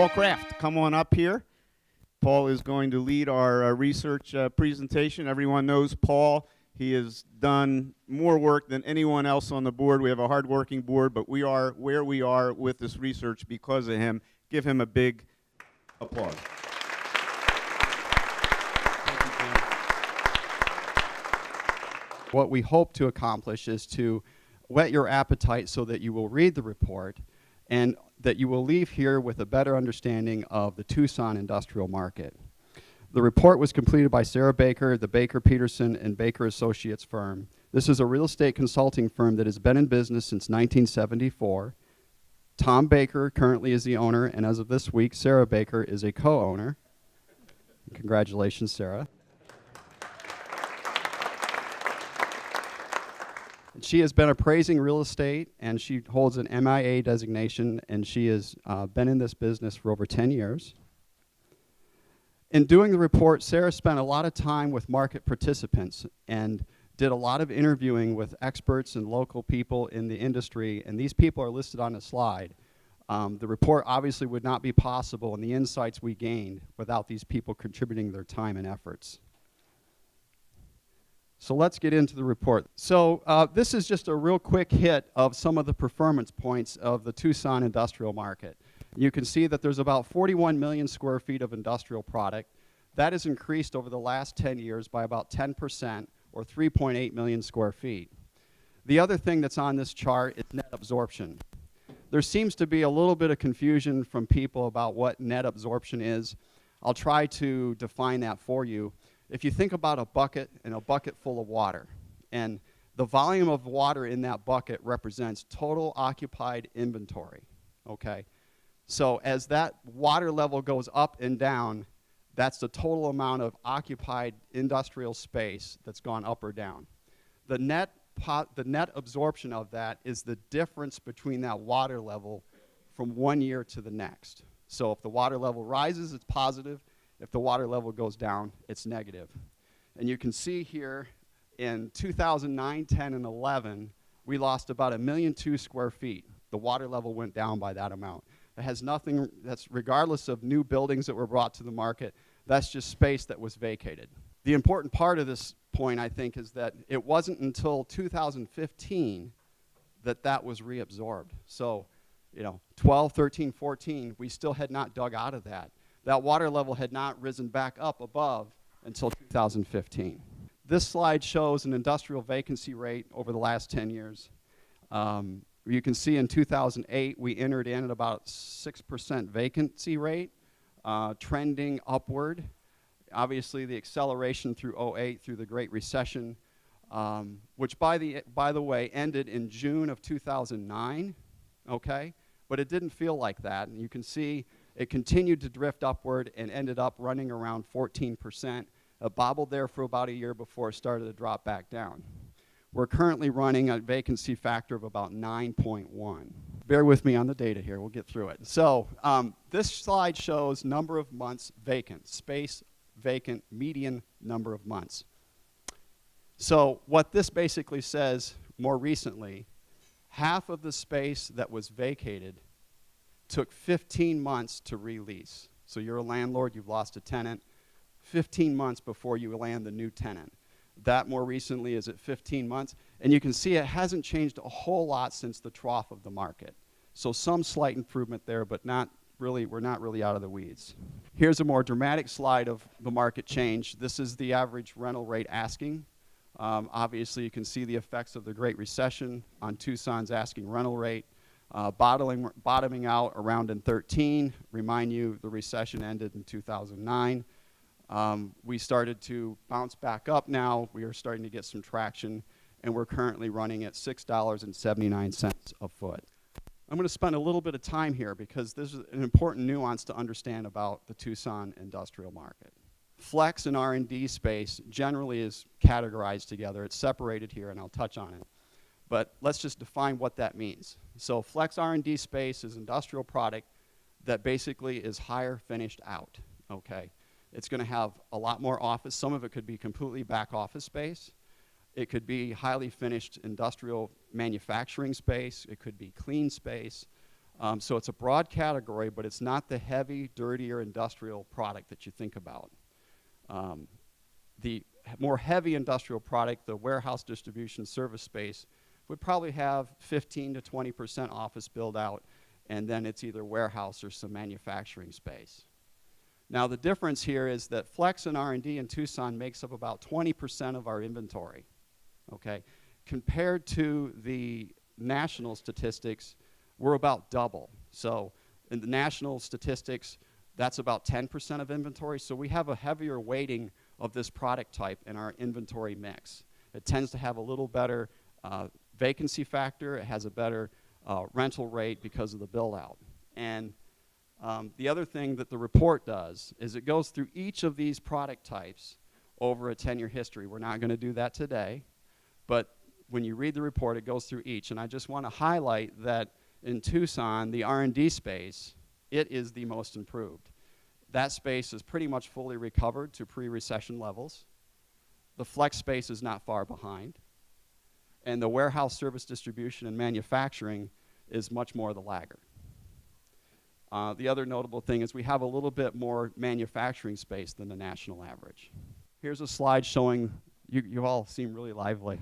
Paul Kraft, come on up here. Paul is going to lead our research presentation. Everyone knows Paul. He has done more work than anyone else on the board. We have a hard-working board, but we are where we are with this research because of him. Give him a big applause. What we hope to accomplish is to whet your appetite so that you will read the report and that you will leave here with a better understanding of the Tucson industrial market. The report was completed by Sarah Baker, the Baker Peterson and Baker Associates firm. This is a real estate consulting firm that has been in business since 1974. Tom Baker currently is the owner, and as of this week, Sarah Baker is a co-owner. Congratulations, Sarah. She has been appraising real estate, and she holds an MIA designation, and she has been in this business for over 10 years. In doing the report, Sarah spent a lot of time with market participants and did a lot of interviewing with experts and local people in the industry, and these people are listed on the slide. The report obviously would not be possible and the insights we gained without these people contributing their time and efforts. So let's get into the report. So this is just a real quick hit of some of the performance points of the Tucson industrial market. You can see that there's about 41 million square feet of industrial product. That has increased over the last 10 years by about 10%, or 3.8 million square feet. The other thing that's on this chart is net absorption. There seems to be a little bit of confusion from people about what net absorption is. I'll try to define that for you. If you think about a bucket and a bucket full of water, and the volume of water in that bucket represents total occupied inventory, okay? So as that water level goes up and down, that's the total amount of occupied industrial space that's gone up or down. The net absorption of that is the difference between that water level from one year to the next. So if the water level rises, it's positive. If the water level goes down, it's negative. And you can see here in 2009, 10, and 11, we lost about 1.2 million square feet. The water level went down by that amount. It has nothing, that's regardless of new buildings that were brought to the market, that's just space that was vacated. The important part of this point, I think, is that it wasn't until 2015 that that was reabsorbed. So, 12, 13, 14, we still had not dug out of that. That water level had not risen back up above until 2015. This slide shows an industrial vacancy rate over the last 10 years. You can see in 2008, we entered in at about 6% vacancy rate, trending upward. Obviously, the acceleration through 08, through the Great Recession, which by the way, ended in June of 2009, okay? But it didn't feel like that, and you can see it continued to drift upward and ended up running around 14%. It bobbled there for about a year before it started to drop back down. We're currently running a vacancy factor of about 9.1. Bear with me on the data here, we'll get through it. So this slide shows number of months vacant, space vacant, median number of months. So what this basically says more recently, half of the space that was vacated took 15 months to release. So you're a landlord, you've lost a tenant, 15 months before you land the new tenant. That more recently is at 15 months. And you can see it hasn't changed a whole lot since the trough of the market. So some slight improvement there, but not really, we're not really out of the weeds. Here's a more dramatic slide of the market change. This is the average rental rate asking. Obviously, you can see the effects of the Great Recession on Tucson's asking rental rate. Bottoming out around in 13. Remind you, the recession ended in 2009. We started to bounce back up now. We are starting to get some traction, and we're currently running at $6.79 a foot. I'm going to spend a little bit of time here because this is an important nuance to understand about the Tucson industrial market. Flex and R&D space generally is categorized together. It's separated here, and I'll touch on it. But let's just define what that means. So flex R&D space is industrial product that basically is higher finished out, okay? It's going to have a lot more office. Some of it could be completely back office space. It could be highly finished industrial manufacturing space. It could be clean space. So it's a broad category, but it's not the heavy, dirtier industrial product that you think about. The more heavy industrial product, the warehouse distribution service space, would probably have 15 to 20% office build out, and then it's either warehouse or some manufacturing space. Now the difference here is that Flex and R&D in Tucson makes up about 20% of our inventory, okay? Compared to the national statistics, we're about double. So in the national statistics, that's about 10% of inventory, so we have a heavier weighting of this product type in our inventory mix. It tends to have a little better vacancy factor. It has a better rental rate because of the build out. And the other thing that the report does is it goes through each of these product types over a 10-year history. We're not going to do that today, but when you read the report, it goes through each. And I just want to highlight that in Tucson, the R&D space, it is the most improved. That space is pretty much fully recovered to pre-recession levels. The Flex space is not far behind. And the warehouse, service distribution, and manufacturing is much more the laggard. The other notable thing is we have a little bit more manufacturing space than the national average. Here's a slide showing, you all seem really lively.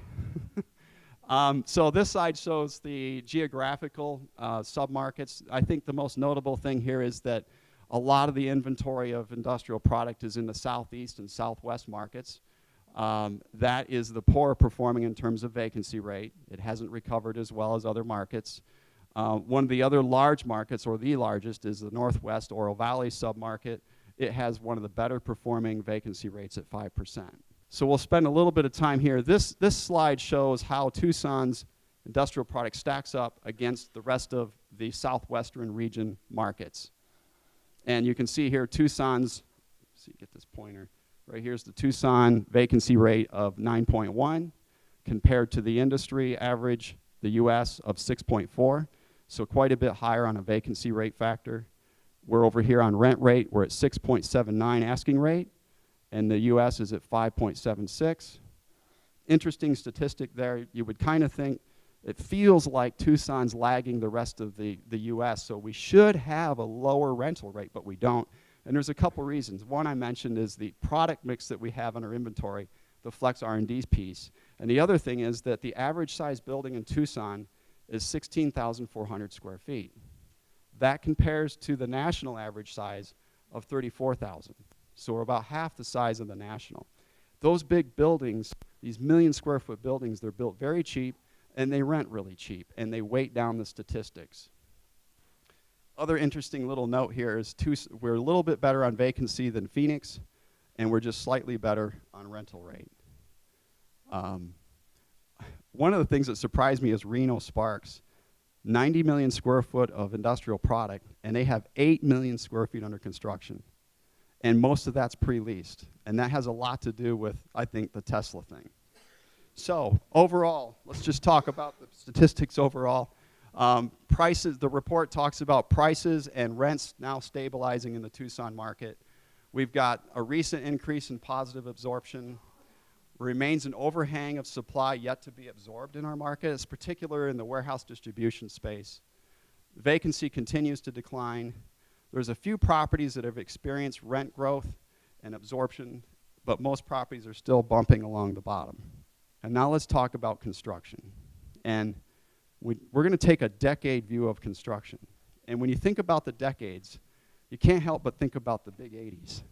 So this slide shows the geographical submarkets. I think the most notable thing here is that a lot of the inventory of industrial product is in the southeast and southwest markets. That is the poorer performing in terms of vacancy rate. It hasn't recovered as well as other markets. One of the other large markets, or the largest, is the Northwest Oro Valley submarket. It has one of the better performing vacancy rates at 5%. So we'll spend a little bit of time here. This slide shows how Tucson's industrial product stacks up against the rest of the southwestern region markets. And you can see here Tucson's, let's see, get this pointer. Right here's the Tucson vacancy rate of 9.1 compared to the industry average, the US, of 6.4. So quite a bit higher on a vacancy rate factor. We're over here on rent rate. We're at 6.79 asking rate, and the US is at 5.76. Interesting statistic there. You would kind of think it feels like Tucson's lagging the rest of the US, so we should have a lower rental rate, but we don't. And there's a couple reasons. One I mentioned is the product mix that we have in our inventory, the Flex R&D piece. And the other thing is that the average size building in Tucson is 16,400 square feet. That compares to the national average size of 34,000. So we're about half the size of the national. Those big buildings, these million square foot buildings, they're built very cheap and they rent really cheap and they weight down the statistics. Other interesting little note here is we're a little bit better on vacancy than Phoenix, and we're just slightly better on rental rate. One of the things that surprised me is Reno Sparks. 90 million square foot of industrial product, and they have 8 million square feet under construction. And most of that's pre-leased. And that has a lot to do with, I think, the Tesla thing. So overall, let's just talk about the statistics overall. Prices, the report talks about prices and rents now stabilizing in the Tucson market. We've got a recent increase in positive absorption. Remains an overhang of supply yet to be absorbed in our market, it's particular in the warehouse distribution space. Vacancy continues to decline. There's a few properties that have experienced rent growth and absorption, but most properties are still bumping along the bottom. And now let's talk about construction. And we're going to take a decade view of construction. And when you think about the decades, you can't help but think about the big 80s.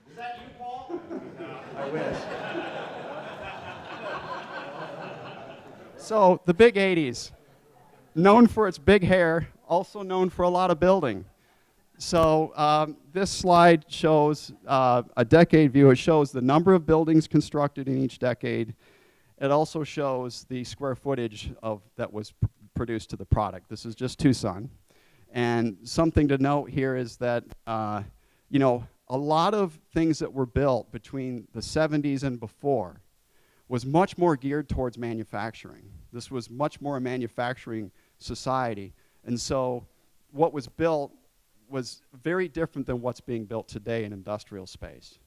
Is that you, Paul? I wish. So the big 80s, known for its big hair, also known for a lot of building. So this slide shows a decade view. It shows the number of buildings constructed in each decade. It also shows the square footage that was produced to the product. This is just Tucson. And something to note here is that, you know, a lot of things that were built between the 70s and before was much more geared towards manufacturing. This was much more a manufacturing society. And so what was built was very different than what's being built today in industrial space.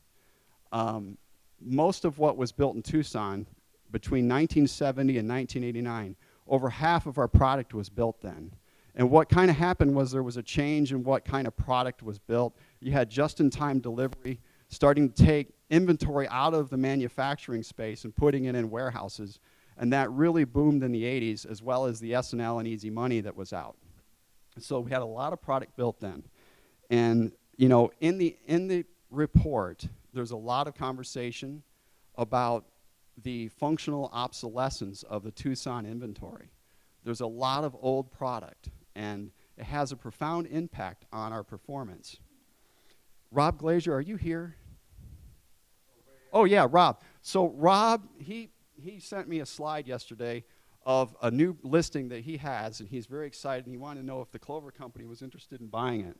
Most of what was built in Tucson between 1970 and 1989, over half of our product was built then. And what kind of happened was there was a change in what kind of product was built. You had just-in-time delivery, starting to take inventory out of the manufacturing space and putting it in warehouses. And that really boomed in the 80s, as well as the S&L and Easy Money that was out. So we had a lot of product built then. And you know, in the report, there's a lot of conversation about the functional obsolescence of the Tucson inventory. There's a lot of old product, and it has a profound impact on our performance. Rob Glazier, are you here? Oh yeah, Rob. So Rob, he sent me a slide yesterday of a new listing that he has, and he's very excited, and he wanted to know if the Clover Company was interested in buying it.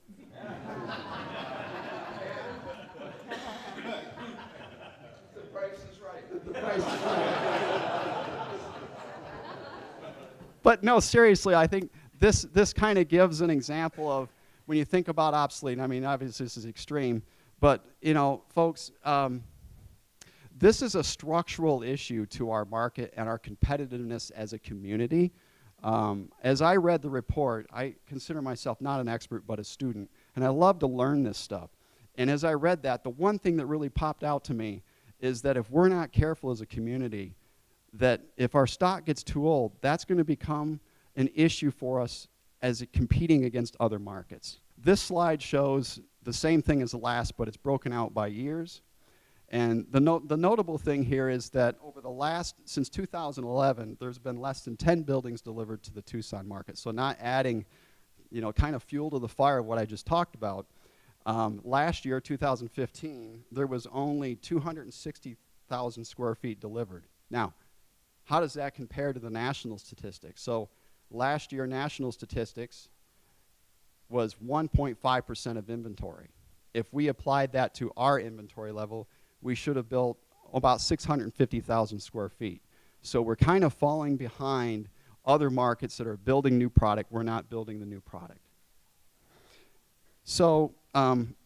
The price is right. The price is right. But no, seriously, I think this kind of gives an example of when you think about obsolete. I mean, obviously this is extreme, but you know, folks, this is a structural issue to our market and our competitiveness as a community. As I read the report, I consider myself not an expert but a student, and I love to learn this stuff. And as I read that, the one thing that really popped out to me is that if we're not careful as a community, that if our stock gets too old, that's going to become an issue for us as competing against other markets. This slide shows the same thing as the last, but it's broken out by years. And the notable thing here is that over the last, since 2011, there's been less than 10 buildings delivered to the Tucson market. So not adding, you know, kind of fuel to the fire of what I just talked about. Last year, 2015, there was only 260,000 square feet delivered. Now, how does that compare to the national statistics? So last year, national statistics was 1.5% of inventory. If we applied that to our inventory level, we should have built about 650,000 square feet. So we're kind of falling behind other markets that are building new product. We're not building the new product. So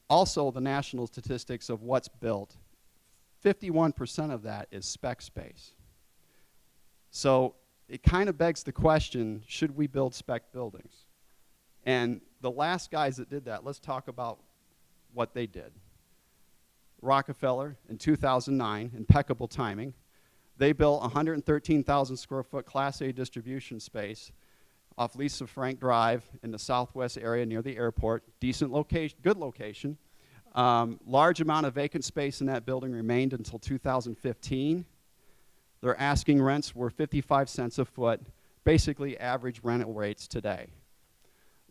also the national statistics of what's built, 51% of that is spec space. So it kind of begs the question, should we build spec buildings? And the last guys that did that, let's talk about what they did. Rockefeller in 2009, impeccable timing. They built 113,000 square foot Class A distribution space off Lisa Frank Drive in the southwest area near the airport. Decent location, good location. Large amount of vacant space in that building remained until 2015. Their asking rents were 55 cents a foot, basically average rental rates today.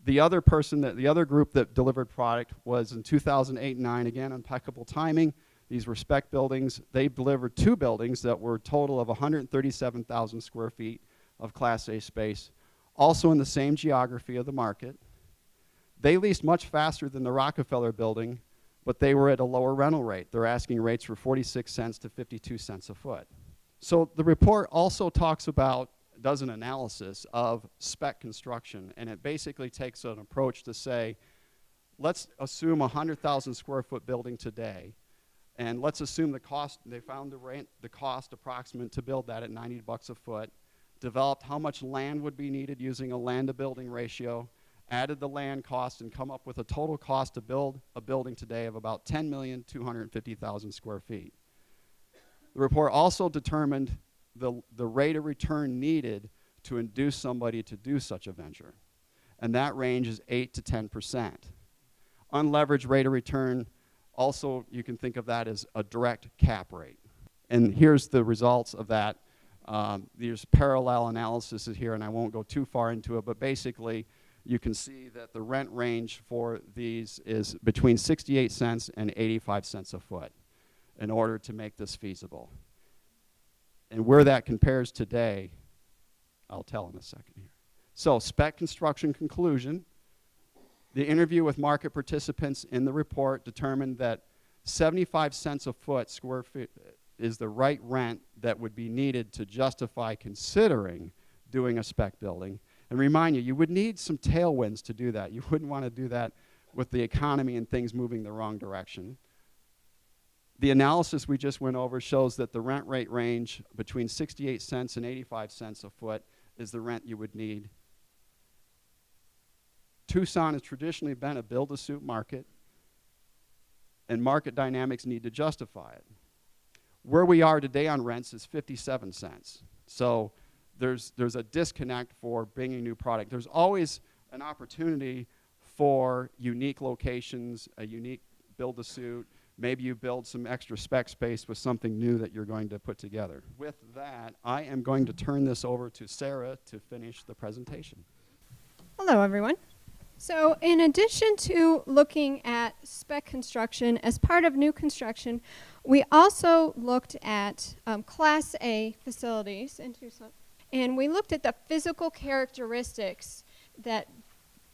The other group that delivered product was in 2008 and 9, again, impeccable timing. These were spec buildings. They delivered 2 buildings that were a total of 137,000 square feet of Class A space, also in the same geography of the market. They leased much faster than the Rockefeller building, but they were at a lower rental rate. Their asking rates were 46 cents to 52 cents a foot. So the report also talks about, does an analysis of spec construction, and it basically takes an approach to say, let's assume a 100,000 square foot building today, and let's assume the cost, they found the cost approximate to build that at 90 bucks a foot, developed how much land would be needed using a land to building ratio, added the land cost, and come up with a total cost to build a building today of about 10,250,000 square feet. The report also determined the rate of return needed to induce somebody to do such a venture. And that range is 8 to 10%. Unleveraged rate of return, also you can think of that as a direct cap rate. And here's the results of that. There's parallel analysis here, and I won't go too far into it, but basically you can see that the rent range for these is between 68 cents and 85 cents a foot in order to make this feasible. And where that compares today, I'll tell in a second here. So spec construction conclusion. The interview with market participants in the report determined that 75 cents a foot square feet is the right rent that would be needed to justify considering doing a spec building. And remind you, you would need some tailwinds to do that. You wouldn't want to do that with the economy and things moving the wrong direction. The analysis we just went over shows that the rent rate range between 68 cents and 85 cents a foot is the rent you would need. Tucson has traditionally been a build-to-suit market, and market dynamics need to justify it. Where we are today on rents is 57 cents. So there's a disconnect for bringing new product. There's always an opportunity for unique locations, a unique build-to-suit. Maybe you build some extra spec space with something new that you're going to put together. With that, I am going to turn this over to Sarah to finish the presentation. Hello, everyone. So in addition to looking at spec construction as part of new construction, we also looked at Class A facilities in Tucson. And we looked at the physical characteristics that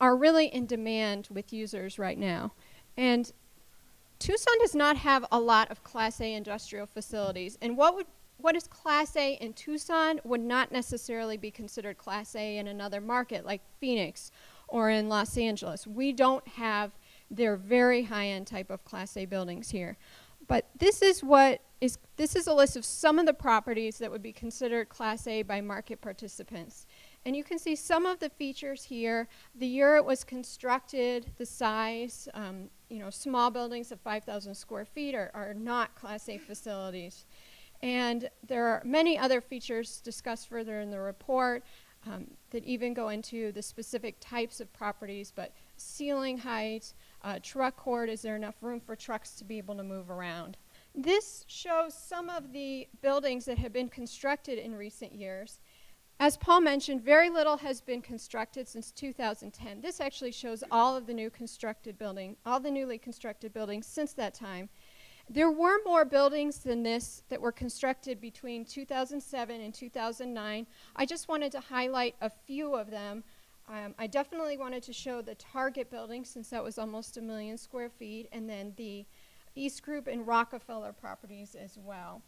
are really in demand with users right now. And Tucson does not have a lot of Class A industrial facilities. And what is Class A in Tucson would not necessarily be considered Class A in another market like Phoenix or in Los Angeles. We don't have their very high-end type of Class A buildings here. But this is a list of some of the properties that would be considered Class A by market participants. And you can see some of the features here, the year it was constructed, the size, small buildings of 5,000 square feet are not Class A facilities. And there are many other features discussed further in the report that even go into the specific types of properties, but ceiling height, truck court, is there enough room for trucks to be able to move around? This shows some of the buildings that have been constructed in recent years. As Paul mentioned, very little has been constructed since 2010. This actually shows all of the newly constructed buildings since that time. There were more buildings than this that were constructed between 2007 and 2009. I just wanted to highlight a few of them. I definitely wanted to show the Target building, since that was almost 1 million square feet, and then the East Group and Rockefeller properties as well.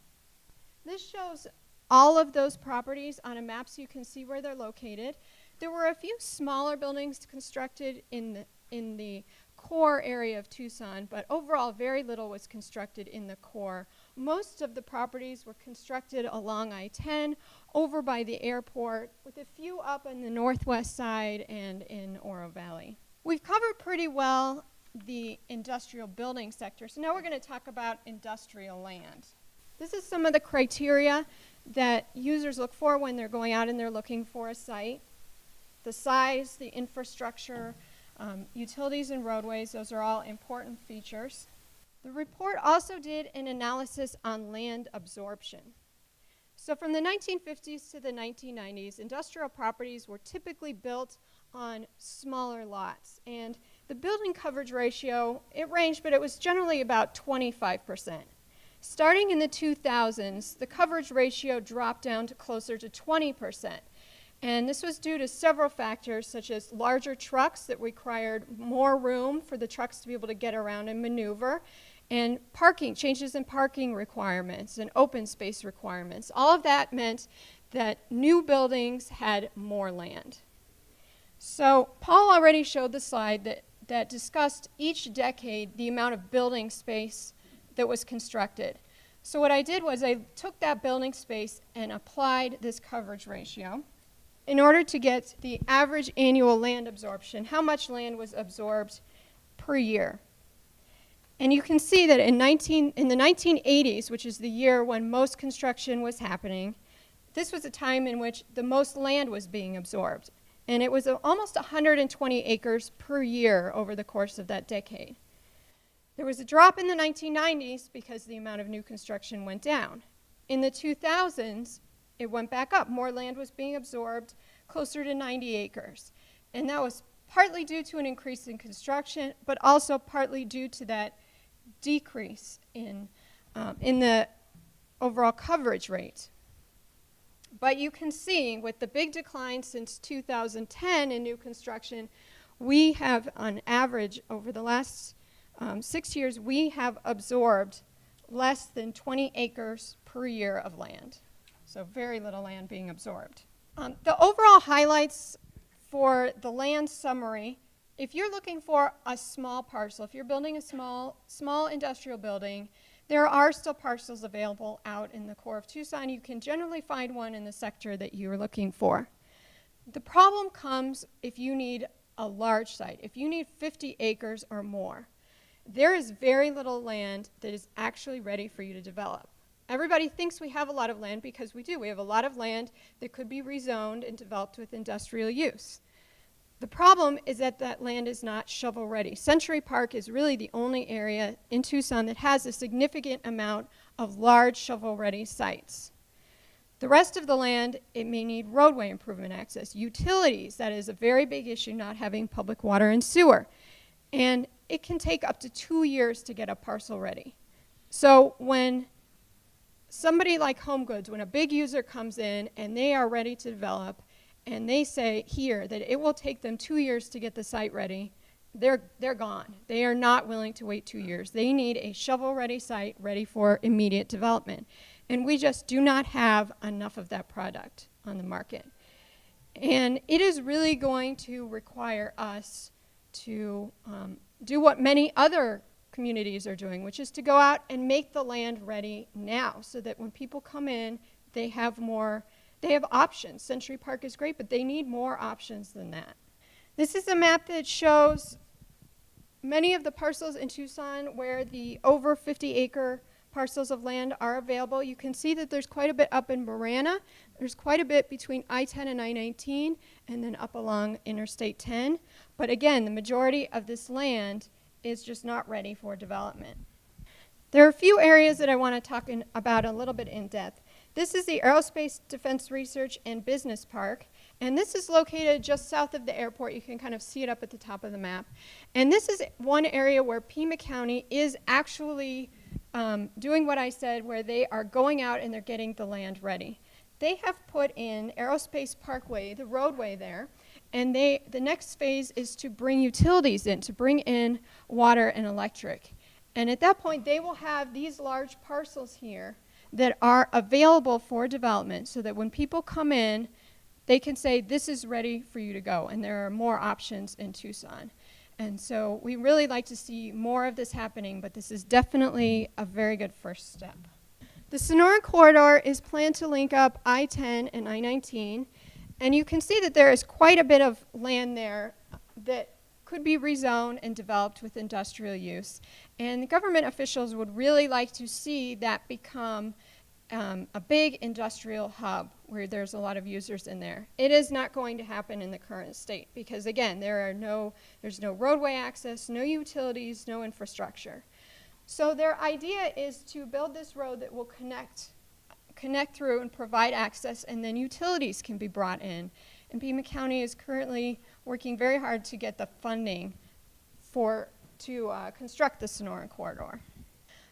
This shows all of those properties on a map so you can see where they're located. There were a few smaller buildings constructed in the core area of Tucson, but overall very little was constructed in the core. Most of the properties were constructed along I-10, over by the airport, with a few up on the northwest side and in Oro Valley. We've covered pretty well the industrial building sector, so now we're going to talk about industrial land. This is some of the criteria that users look for when they're going out and they're looking for a site. The size, the infrastructure, utilities and roadways, those are all important features. The report also did an analysis on land absorption. So from the 1950s to the 1990s, industrial properties were typically built on smaller lots. And the building coverage ratio, it ranged, but it was generally about 25%. Starting in the 2000s, the coverage ratio dropped down to closer to 20%. And this was due to several factors, such as larger trucks that required more room for the trucks to be able to get around and maneuver, and changes in parking requirements and open space requirements. All of that meant that new buildings had more land. So Paul already showed the slide that discussed each decade the amount of building space that was constructed. So what I did was I took that building space and applied this coverage ratio in order to get the average annual land absorption, how much land was absorbed per year. And you can see that in the 1980s, which is the year when most construction was happening, this was a time in which the most land was being absorbed. And it was almost 120 acres per year over the course of that decade. There was a drop in the 1990s because the amount of new construction went down. In the 2000s, it went back up. More land was being absorbed, closer to 90 acres. And that was partly due to an increase in construction, but also partly due to that decrease in the overall coverage rate. But you can see with the big decline since 2010 in new construction, we have on average over the last 6 years, we have absorbed less than 20 acres per year of land. So very little land being absorbed. The overall highlights for the land summary, if you're looking for a small parcel, if you're building a small industrial building, there are still parcels available out in the core of Tucson. You can generally find one in the sector that you're looking for. The problem comes if you need a large site. If you need 50 acres or more, there is very little land that is actually ready for you to develop. Everybody thinks we have a lot of land because we do. We have a lot of land that could be rezoned and developed with industrial use. The problem is that that land is not shovel ready. Century Park is really the only area in Tucson that has a significant amount of large shovel ready sites. The rest of the land, it may need roadway improvement access. Utilities, that is a very big issue, not having public water and sewer. And it can take up to 2 years to get a parcel ready. So when somebody like Home Goods, when a big user comes in and they are ready to develop, and they say here that it will take them 2 years to get the site ready, they're gone. They are not willing to wait 2 years. They need a shovel-ready site ready for immediate development. And we just do not have enough of that product on the market. And it is really going to require us to do what many other communities are doing, which is to go out and make the land ready now so that when people come in, they have options. Century Park is great, but they need more options than that. This is a map that shows many of the parcels in Tucson where the over 50-acre parcels of land are available. You can see that there's quite a bit up in Marana. There's quite a bit between I-10 and I-19, and then up along Interstate 10. But again, the majority of this land is just not ready for development. There are a few areas that I want to talk about a little bit in depth. This is the Aerospace Defense Research and Business Park, and this is located just south of the airport. You can kind of see it up at the top of the map. And this is one area where Pima County is actually doing what I said, where they are going out and they're getting the land ready. They have put in Aerospace Parkway, the roadway there, and the next phase is to bring utilities in, to bring in water and electric. And at that point, they will have these large parcels here that are available for development so that when people come in, they can say, this is ready for you to go. And there are more options in Tucson. And so we really like to see more of this happening, but this is definitely a very good first step. The Sonoran Corridor is planned to link up I-10 and I-19, and you can see that there is quite a bit of land there that could be rezoned and developed with industrial use. And the government officials would really like to see that become a big industrial hub where there's a lot of users in there. It is not going to happen in the current state because, again, there's no roadway access, no utilities, no infrastructure. So their idea is to build this road that will connect through and provide access, and then utilities can be brought in. And Pima County is currently working very hard to get the funding to construct the Sonoran Corridor.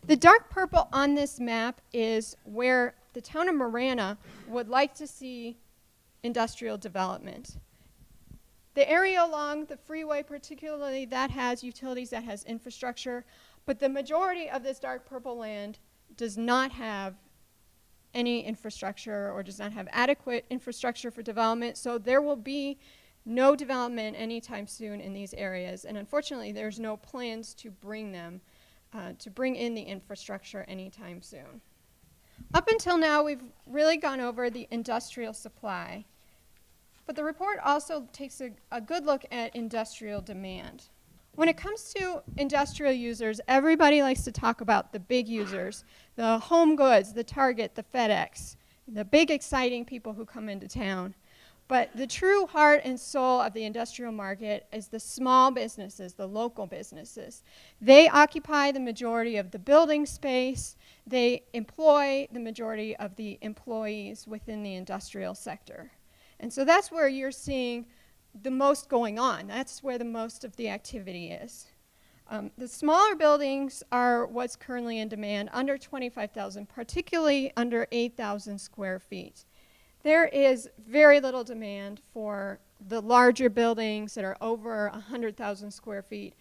The dark purple on this map is where the town of Marana would like to see industrial development. The area along the freeway, particularly, that has utilities, that has infrastructure, but the majority of this dark purple land does not have any infrastructure or does not have adequate infrastructure for development, so there will be no development anytime soon in these areas, and unfortunately there's no plans to bring in the infrastructure anytime soon. Up until now, we've really gone over the industrial supply, but the report also takes a good look at industrial demand. When it comes to industrial users, everybody likes to talk about the big users, the Home Goods, the Target, the FedEx, the big exciting people who come into town. But the true heart and soul of the industrial market is the small businesses, the local businesses. They occupy the majority of the building space. They employ the majority of the employees within the industrial sector. And so that's where you're seeing the most going on. That's where the most of the activity is. The smaller buildings are what's currently in demand, under 25,000, particularly under 8,000 square feet. There is very little demand for the larger buildings that are over 100,000 square feet.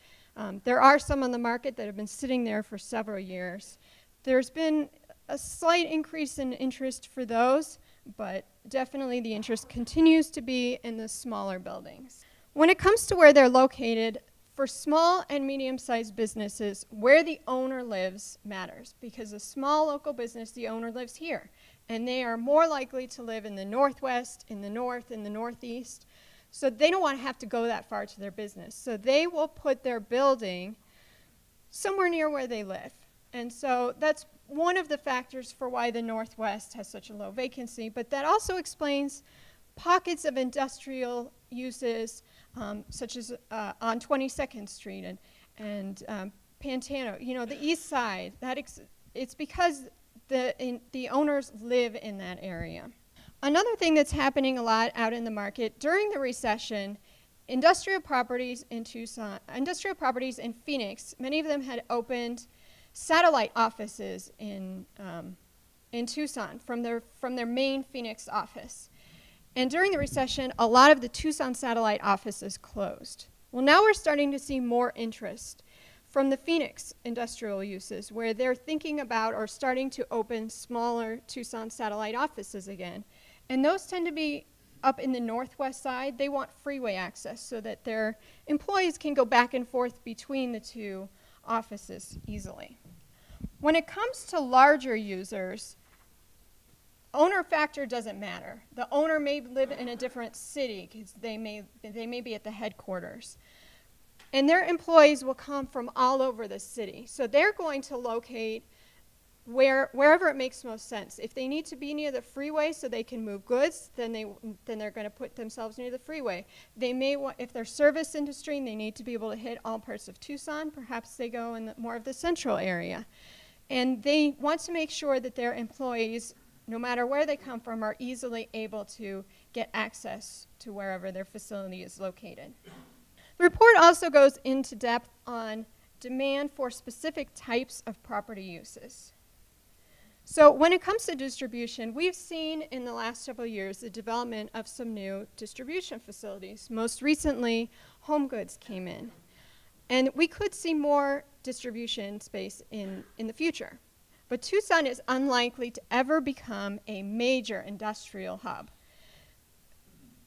There are some on the market that have been sitting there for several years. There's been a slight increase in interest for those, but definitely the interest continues to be in the smaller buildings. When it comes to where they're located, for small and medium-sized businesses, where the owner lives matters, because a small local business, the owner lives here, and they are more likely to live in the Northwest, in the North, in the Northeast, so they don't want to have to go that far to their business. So they will put their building somewhere near where they live. And so that's one of the factors for why the Northwest has such a low vacancy, but that also explains pockets of industrial uses, such as on 22nd Street and Pantano, you know, the East Side. It's because the owners live in that area. Another thing that's happening a lot out in the market during the recession, industrial properties in Phoenix, many of them had opened satellite offices in Tucson from their main Phoenix office. And during the recession, a lot of the Tucson satellite offices closed. Well, now we're starting to see more interest from the Phoenix industrial uses, where they're thinking about or starting to open smaller Tucson satellite offices again. And those tend to be up in the Northwest side. They want freeway access so that their employees can go back and forth between the two offices easily. When it comes to larger users, owner factor doesn't matter. The owner may live in a different city because they may be at the headquarters. And their employees will come from all over the city. So they're going to locate wherever it makes most sense. If they need to be near the freeway so they can move goods, then they're going to put themselves near the freeway. They may if they're service industry and they need to be able to hit all parts of Tucson, perhaps they go in more of the central area. And they want to make sure that their employees, no matter where they come from, are easily able to get access to wherever their facility is located. The report also goes into depth on demand for specific types of property uses. So when it comes to distribution, we've seen in the last several years the development of some new distribution facilities. Most recently, Home Goods came in. And we could see more distribution space in the future. But Tucson is unlikely to ever become a major industrial hub.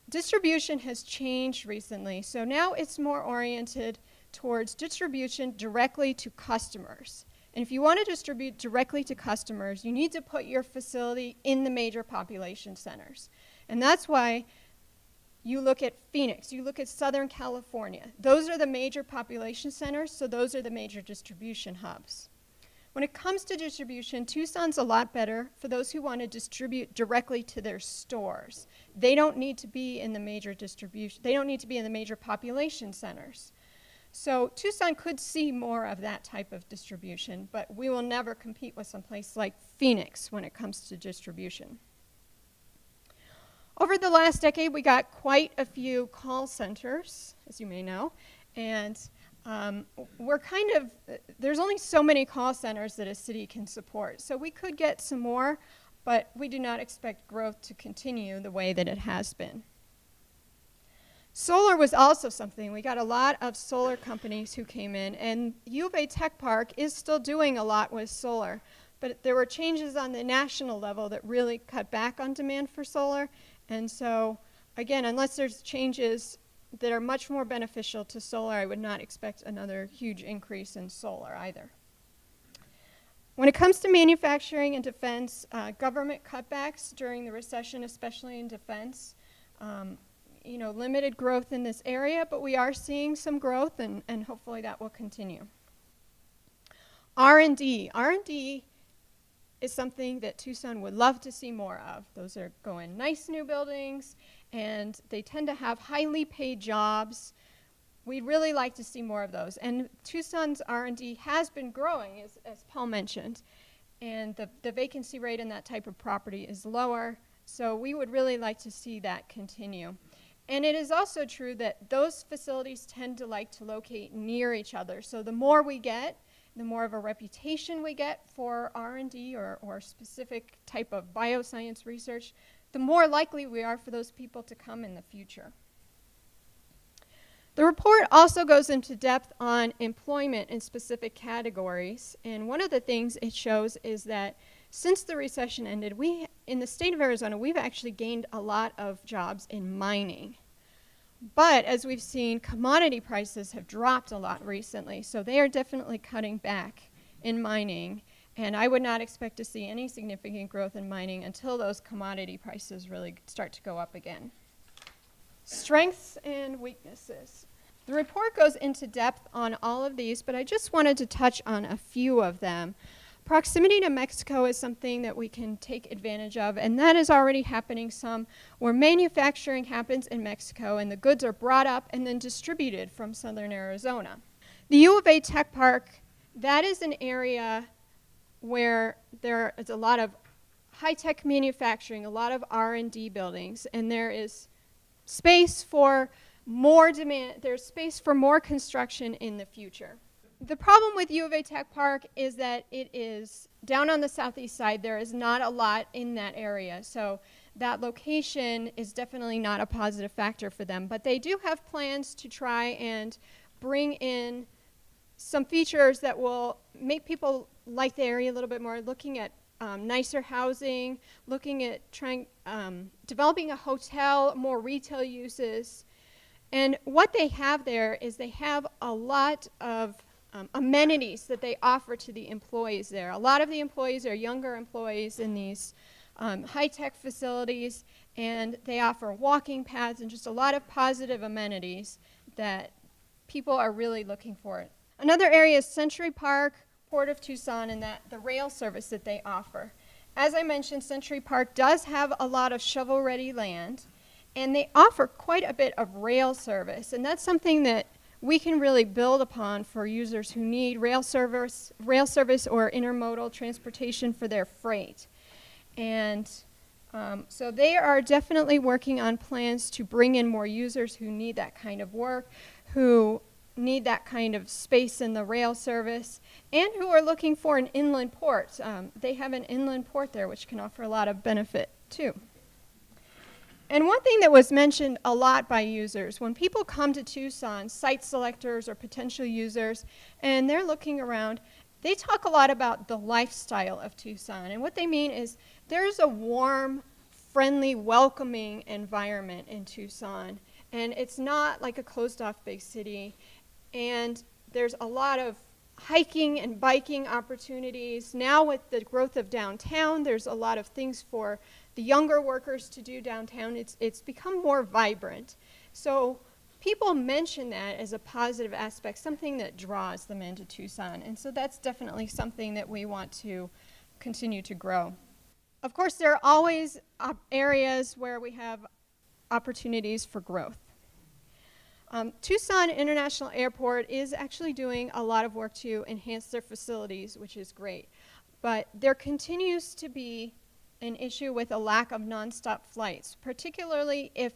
Distribution has changed recently, so now it's more oriented towards distribution directly to customers. And if you want to distribute directly to customers, you need to put your facility in the major population centers. And that's why you look at Phoenix, you look at Southern California. Those are the major population centers, so those are the major distribution hubs. When it comes to distribution, Tucson's a lot better for those who want to distribute directly to their stores. They don't need to be in the major distribution, they don't need to be in the major population centers. So Tucson could see more of that type of distribution, but we will never compete with someplace like Phoenix when it comes to distribution. Over the last decade, we got quite a few call centers, as you may know, and there's only so many call centers that a city can support. So we could get some more, but we do not expect growth to continue the way that it has been. Solar was also something. We got a lot of solar companies who came in, and U of A Tech Park is still doing a lot with solar, but there were changes on the national level that really cut back on demand for solar, and so, again, unless there's changes that are much more beneficial to solar, I would not expect another huge increase in solar either. When it comes to manufacturing and defense, government cutbacks during the recession, especially in defense, limited growth in this area, but we are seeing some growth, and hopefully that will continue. R&D. R&D is something that Tucson would love to see more of. Those are going nice new buildings, and they tend to have highly paid jobs. We'd really like to see more of those. And Tucson's R&D has been growing, as Paul mentioned, and the vacancy rate in that type of property is lower, so we would really like to see that continue. And it is also true that those facilities tend to like to locate near each other. So the more we get, the more of a reputation we get for R&D or specific type of bioscience research, the more likely we are for those people to come in the future. The report also goes into depth on employment in specific categories. And one of the things it shows is that since the recession ended, in the state of Arizona, we've actually gained a lot of jobs in mining. But as we've seen, commodity prices have dropped a lot recently, so they are definitely cutting back in mining. And I would not expect to see any significant growth in mining until those commodity prices really start to go up again. Strengths and weaknesses. The report goes into depth on all of these, but I just wanted to touch on a few of them. Proximity to Mexico is something that we can take advantage of, and that is already happening some, where manufacturing happens in Mexico and the goods are brought up and then distributed from southern Arizona. The U of A Tech Park, that is an area where there is a lot of high-tech manufacturing, a lot of R&D buildings, and there is space for more demand, there's space for more construction in the future. The problem with U of A Tech Park is that it is down on the southeast side. There is not a lot in that area, so that location is definitely not a positive factor for them. But they do have plans to try and bring in some features that will make people like the area a little bit more, looking at nicer housing, looking at developing a hotel, more retail uses. And what they have there is they have a lot of amenities that they offer to the employees there. A lot of the employees are younger employees in these high-tech facilities, and they offer walking paths and just a lot of positive amenities that people are really looking for. Another area is Century Park, Port of Tucson, and the rail service that they offer. As I mentioned, Century Park does have a lot of shovel-ready land, and they offer quite a bit of rail service, and that's something that we can really build upon for users who need rail service or intermodal transportation for their freight. And so they are definitely working on plans to bring in more users who need that kind of work, who need that kind of space in the rail service, and who are looking for an inland port. They have an inland port there, which can offer a lot of benefit too. And one thing that was mentioned a lot by users, when people come to Tucson, site selectors or potential users, and they're looking around, they talk a lot about the lifestyle of Tucson. And what they mean is there's a warm, friendly, welcoming environment in Tucson. And it's not like a closed-off big city. And there's a lot of hiking and biking opportunities. Now with the growth of downtown, there's a lot of things for the younger workers to do downtown. It's become more vibrant. So people mention that as a positive aspect, something that draws them into Tucson. And so that's definitely something that we want to continue to grow. Of course, there are always areas where we have opportunities for growth. Tucson International Airport is actually doing a lot of work to enhance their facilities, which is great. But there continues to be an issue with a lack of nonstop flights, particularly if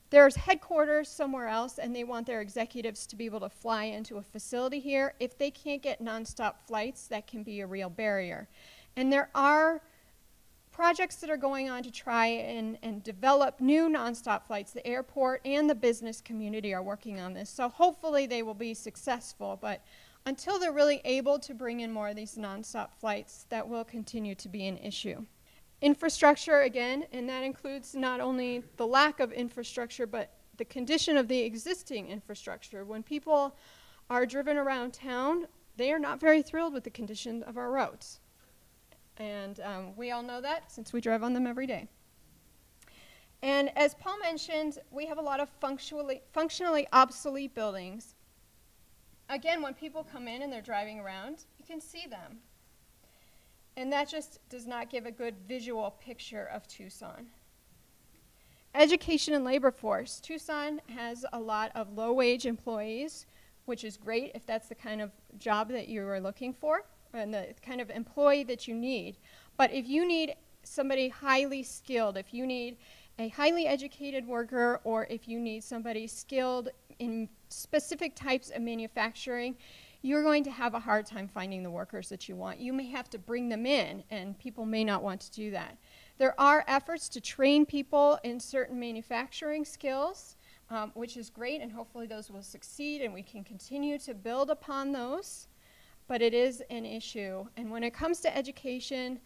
there's headquarters somewhere else and they want their executives to be able to fly into a facility here. If they can't get nonstop flights, that can be a real barrier. And there are projects that are going on to try and develop new nonstop flights. The airport and the business community are working on this, so hopefully they will be successful. But until they're really able to bring in more of these nonstop flights, that will continue to be an issue. Infrastructure, again, and that includes not only the lack of infrastructure, but the condition of the existing infrastructure. When people are driven around town, they are not very thrilled with the condition of our roads. And we all know that since we drive on them every day. And as Paul mentioned, we have a lot of functionally obsolete buildings. Again, when people come in and they're driving around, you can see them. And that just does not give a good visual picture of Tucson. Education and labor force. Tucson has a lot of low-wage employees, which is great if that's the kind of job that you are looking for and the kind of employee that you need. But if you need somebody highly skilled, if you need a highly educated worker, or if you need somebody skilled in specific types of manufacturing, you're going to have a hard time finding the workers that you want. You may have to bring them in, and people may not want to do that. There are efforts to train people in certain manufacturing skills, which is great, and hopefully those will succeed, and we can continue to build upon those. But it is an issue. And when it comes to education,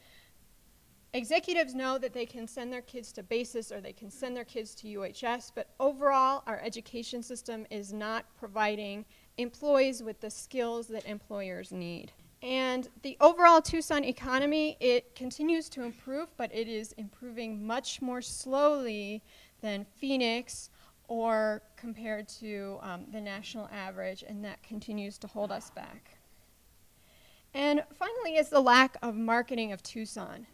executives know that they can send their kids to BASIS or they can send their kids to UHS, but overall, our education system is not providing employees with the skills that employers need. And the overall Tucson economy, it continues to improve, but it is improving much more slowly than Phoenix or compared to the national average, and that continues to hold us back. And finally is the lack of marketing of Tucson.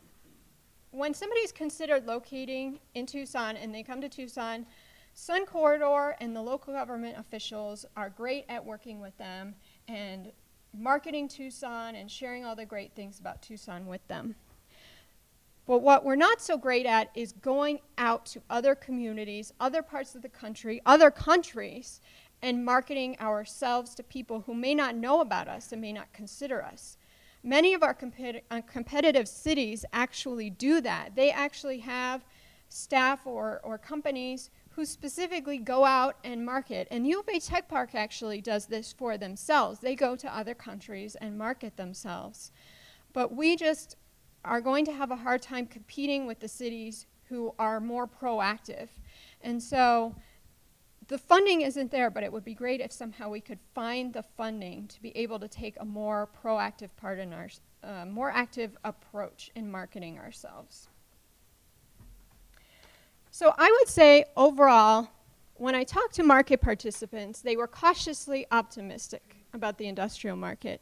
When somebody's considered locating in Tucson and they come to Tucson, Sun Corridor and the local government officials are great at working with them and marketing Tucson and sharing all the great things about Tucson with them. But what we're not so great at is going out to other communities, other parts of the country, other countries, and marketing ourselves to people who may not know about us and may not consider us. Many of our competitive cities actually do that. They actually have staff or companies who specifically go out and market. And U of A Tech Park actually does this for themselves. They go to other countries and market themselves. But we just are going to have a hard time competing with the cities who are more proactive. And so the funding isn't there, but it would be great if somehow we could find the funding to be able to take a more proactive part in our, more active approach in marketing ourselves. So I would say overall, when I talked to market participants, they were cautiously optimistic about the industrial market.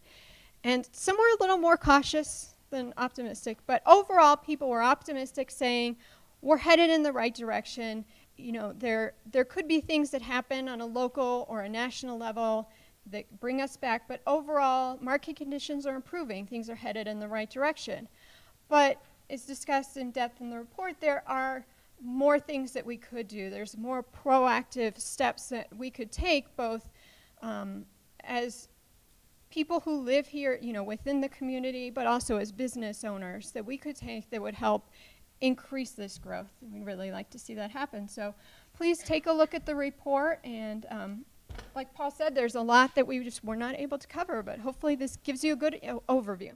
And some were a little more cautious than optimistic, but overall people were optimistic, saying we're headed in the right direction. You know, there could be things that happen on a local or a national level that bring us back, but overall market conditions are improving. Things are headed in the right direction. But as discussed in depth in the report, there are more things that we could do. There's more proactive steps that we could take, both as people who live here, you know, within the community, but also as business owners that we could take that would help increase this growth. We'd really like to see that happen. So please take a look at the report, and like Paul said, there's a lot that we just were not able to cover, but hopefully this gives you a good overview.